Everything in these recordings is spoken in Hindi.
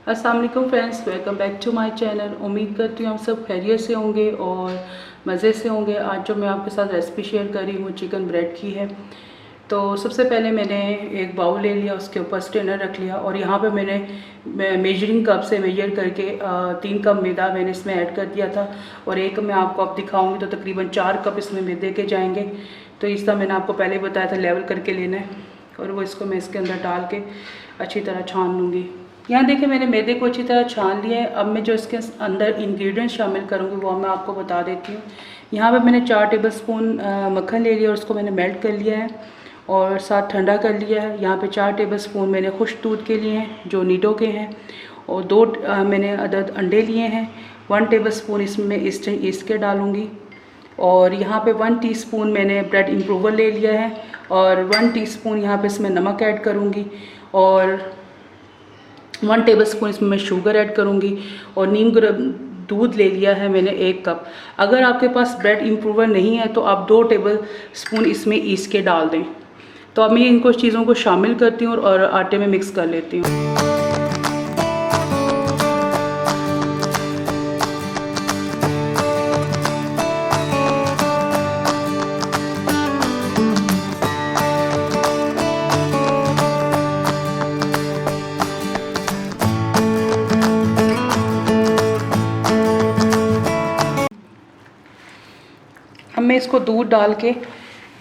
अस्सलाम वालेकुम friends, welcome back to my channel. उम्मीद करती हूँ आप सब खैरियत से होंगे और मज़े से होंगे। आज जो मैं आपके साथ रेसिपी शेयर कर रही हूँ चिकन ब्रेड की है। तो सबसे पहले मैंने एक बाउल ले लिया, उसके ऊपर स्ट्रेनर रख लिया और यहाँ पे मैंने मेजरिंग कप से मेजर करके 3 कप मैदा मैंने इसमें ऐड कर दिया था और एक मैं आपको अब दिखाऊंगी तो तकरीबन 4 कप इसमें मैदे के जाएंगे। तो इस तरह मैंने आपको पहले बताया था लेवल करके लेना है और वो इसको मैं इसके अंदर डाल के अच्छी तरह छान लूँगी। यहाँ देखिए मैंने मैदे को अच्छी तरह छान लिया है। अब मैं जो इसके अंदर इंग्रेडिएंट्स शामिल करूँगी वो मैं आपको बता देती हूँ। यहाँ पे मैंने 4 टेबलस्पून मक्खन ले लिया और उसको मैंने मेल्ट कर लिया है और साथ ठंडा कर लिया है। यहाँ पे 4 टेबलस्पून मैंने खुश्क दूध के लिए हैं जो नीडो के हैं और 2 मैंने अदद अंडे लिए हैं। 1 टेबलस्पून इसमें ईस्ट के डालूँगी और यहाँ पे 1 टीस्पून मैंने ब्रेड इम्प्रूवर ले लिया है और 1 टीस्पून यहाँ पे इसमें नमक ऐड करूँगी और 1 टेबलस्पून इसमें मैं शुगर ऐड करूँगी और नीम दूध ले लिया है मैंने 1 कप। अगर आपके पास ब्रेड इम्प्रूवर नहीं है तो आप 2 टेबलस्पून इसमें ईस्ट के डाल दें। तो अब मैं इनको चीज़ों को शामिल करती हूँ और आटे में मिक्स कर लेती हूँ। अब मैं इसको दूध डाल के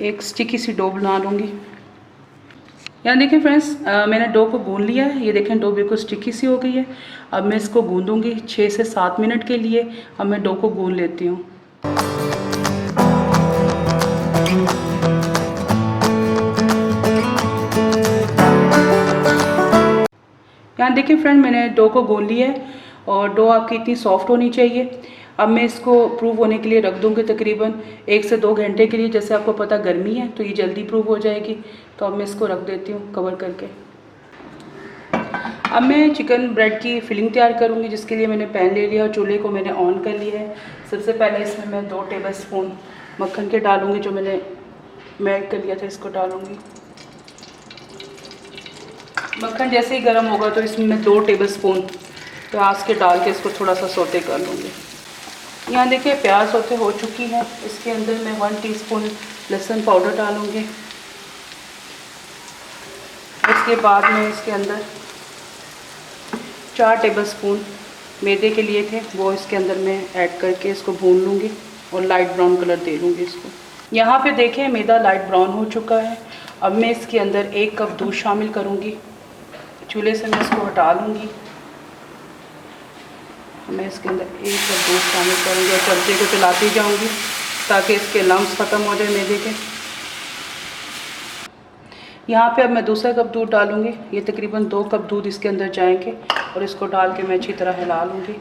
एक स्टिकी सी डो बना लूँगी। यहाँ देखिए फ्रेंड्स, मैंने डो को गूंद लिया है। ये देखें डो बिल्कुल स्टिकी सी हो गई है। अब मैं इसको गूंदूँगी 6 से 7 मिनट के लिए। अब मैं डो को गूंद लेती हूँ। यहाँ देखिए फ्रेंड, मैंने डो को गूंद लिया है और डो आपकी इतनी सॉफ्ट होनी चाहिए। अब मैं इसको प्रूव होने के लिए रख दूँगी तकरीबन 1 से 2 घंटे के लिए। जैसे आपको पता गर्मी है तो ये जल्दी प्रूव हो जाएगी। तो अब मैं इसको रख देती हूँ कवर करके। अब मैं चिकन ब्रेड की फिलिंग तैयार करूँगी, जिसके लिए मैंने पैन ले लिया और चूल्हे को मैंने ऑन कर लिया है। सबसे पहले इसमें मैं 2 टेबलस्पून मक्खन के डालूँगी जो मैंने मेल्ट कर लिया था, इसको डालूँगी। मक्खन जैसे ही गर्म होगा तो इसमें मैं 2 टेबलस्पून प्याज के डाल के इसको थोड़ा सा सोते कर लूँगी। यहाँ देखिए प्याज सोते हो चुकी है। इसके अंदर मैं 1 टीस्पून लहसुन पाउडर डालूँगी। इसके बाद में इसके अंदर 4 टेबलस्पून मैदे के लिए थे वो इसके अंदर मैं ऐड करके इसको भून लूँगी और लाइट ब्राउन कलर दे लूँगी इसको। यहाँ पे देखें मैदा लाइट ब्राउन हो चुका है। अब मैं इसके अंदर 1 कप दूध शामिल करूँगी। चूल्हे से मैं इसको हटा लूँगी। मैं इसके अंदर 1 कप दूध शामिल करूँगी और चलते को चलाती जाऊँगी ताकि इसके लम्स ख़त्म हो जाए मैदे के। यहाँ पे अब मैं दूसरा कप दूध डालूँगी। ये तकरीबन 2 कप दूध इसके अंदर जाएंगे और इसको डाल के मैं अच्छी तरह हिला लूँगी।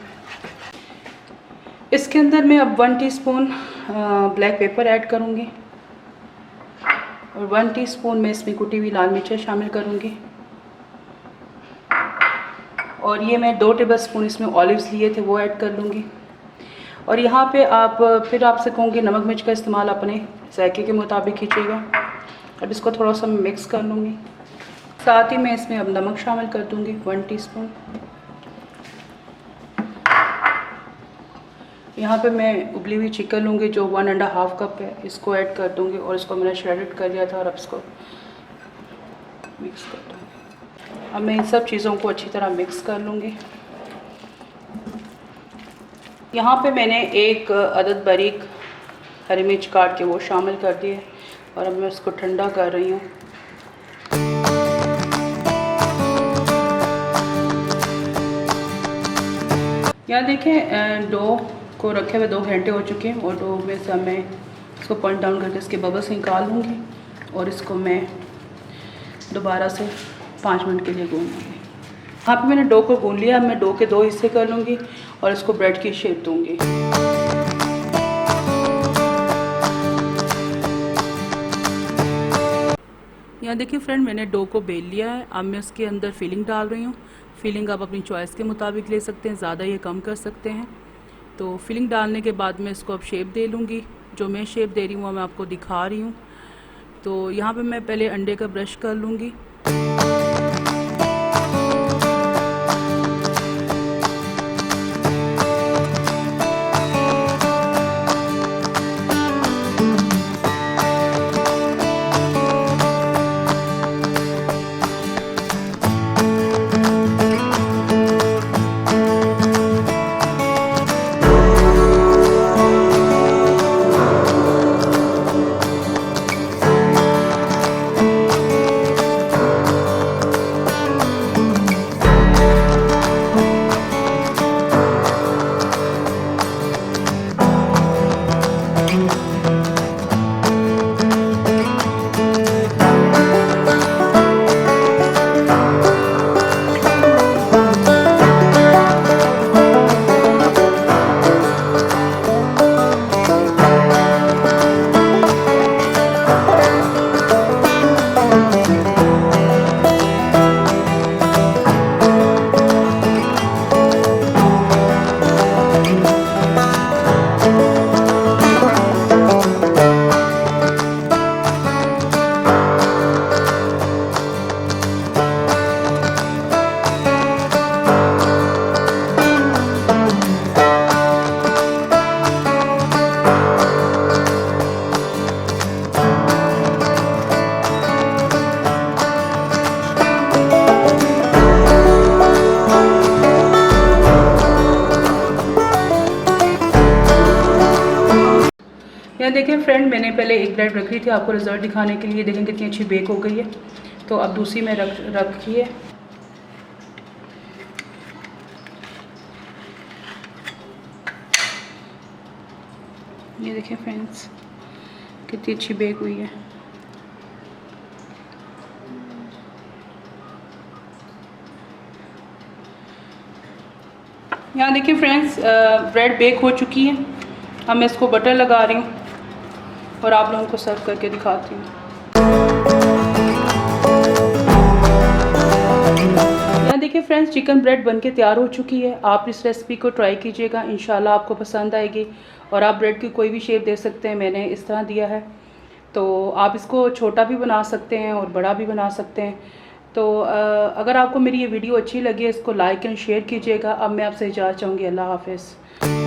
इसके अंदर मैं अब 1 टीस्पून ब्लैक पेपर ऐड करूँगी और 1 टीस्पून मैं इसमें कुटी हुई लाल मिर्च शामिल करूँगी और ये मैं 2 टेबलस्पून इसमें ऑलिव्स लिए थे वो ऐड कर लूँगी। और यहाँ पे फिर आपसे कहूँगी नमक मिर्च का इस्तेमाल अपने जायके के मुताबिक कीजिएगा। अब इसको थोड़ा सा मिक्स कर लूँगी। साथ ही मैं इसमें अब नमक शामिल कर दूँगी 1 टीस्पून। यहाँ पे मैं उबली हुई चिकन लूँगी जो 1.5 कप है, इसको ऐड कर दूँगी और इसको मैंने श्रेडेड कर लिया था और अब इसको मिक्स कर दूँगी। अब मैं इन सब चीज़ों को अच्छी तरह मिक्स कर लूँगी। यहाँ पे मैंने 1 अदद बारीक हरी मिर्च काट के वो शामिल कर दिए और अब मैं इसको ठंडा कर रही हूँ। यहाँ देखें डो को रखे हुए 2 घंटे हो चुके हैं और डो में से मैं इसको पॉइंट डाउन करके इसके बबल्स निकाल लूँगी और इसको मैं दोबारा से 5 मिनट के लिए गूंद लूँगी। यहाँ पे मैंने डो को गूंद लिया। अब मैं डो के 2 हिस्से कर लूँगी और इसको ब्रेड की शेप दूँगी। यहाँ देखिए फ्रेंड, मैंने डो को बेल लिया है। अब मैं उसके अंदर फिलिंग डाल रही हूँ। फिलिंग आप अपनी चॉइस के मुताबिक ले सकते हैं, ज़्यादा या कम कर सकते हैं। तो फिलिंग डालने के बाद मैं इसको अब शेप दे लूँगी। जो मैं शेप दे रही हूँ वो मैं आपको दिखा रही हूँ। तो यहाँ पे मैं पहले अंडे का ब्रश कर लूँगी देखें फ्रेंड, मैंने पहले एक ब्रेड रखी थी आपको रिज़ल्ट दिखाने के लिए। देखें कितनी अच्छी बेक हो गई है। तो अब दूसरी में रखी है। ये देखें फ्रेंड्स कितनी अच्छी बेक हुई है। यहाँ देखिए फ्रेंड्स ब्रेड बेक हो चुकी है। अब मैं इसको बटर लगा रही हूँ और आप लोगों को सर्व करके दिखाती हूँ। यहाँ देखिए फ्रेंड्स चिकन ब्रेड बनके तैयार हो चुकी है। आप इस रेसिपी को ट्राई कीजिएगा, इंशाल्लाह आपको पसंद आएगी। और आप ब्रेड की कोई भी शेप दे सकते हैं, मैंने इस तरह दिया है। तो आप इसको छोटा भी बना सकते हैं और बड़ा भी बना सकते हैं। तो अगर आपको मेरी ये वीडियो अच्छी लगी है इसको लाइक एंड शेयर कीजिएगा। अब मैं आपसे इजाज़त चाहूँगी। अल्लाह हाफ़िज़।